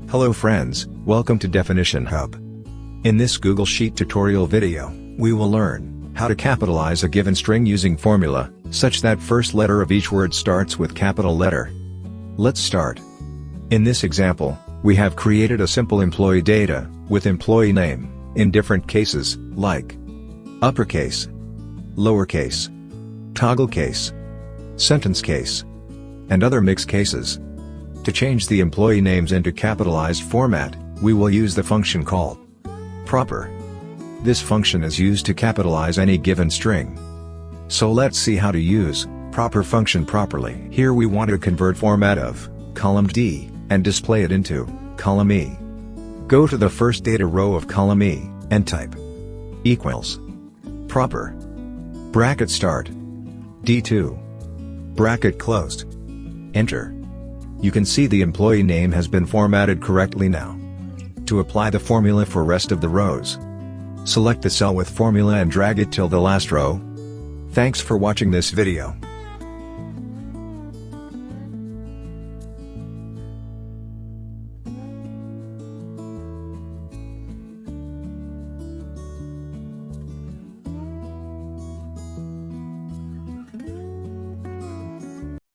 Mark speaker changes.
Speaker 1: Hello friends, welcome to Definition Hub. In this Google Sheet tutorial video, we will learn how to capitalize a given string using formula, such that first letter of each word starts with capital letter. Let's start. In this example, we have created a simple employee data, with employee name, in different cases, like uppercase, lowercase, toggle case, sentence case, and other mixed cases. To change the employee names into capitalized format, we will use the function called proper. This function is used to capitalize any given string. So let's see how to use proper function properly. Here we want to convert format of column D and display it into column E. Go to the first data row of column E and type equals proper bracket start D2 bracket closed. Enter. You can see the employee name has been formatted correctly now. To apply the formula for rest of the rows, select the cell with formula and drag it till the last row. Thanks for watching this video.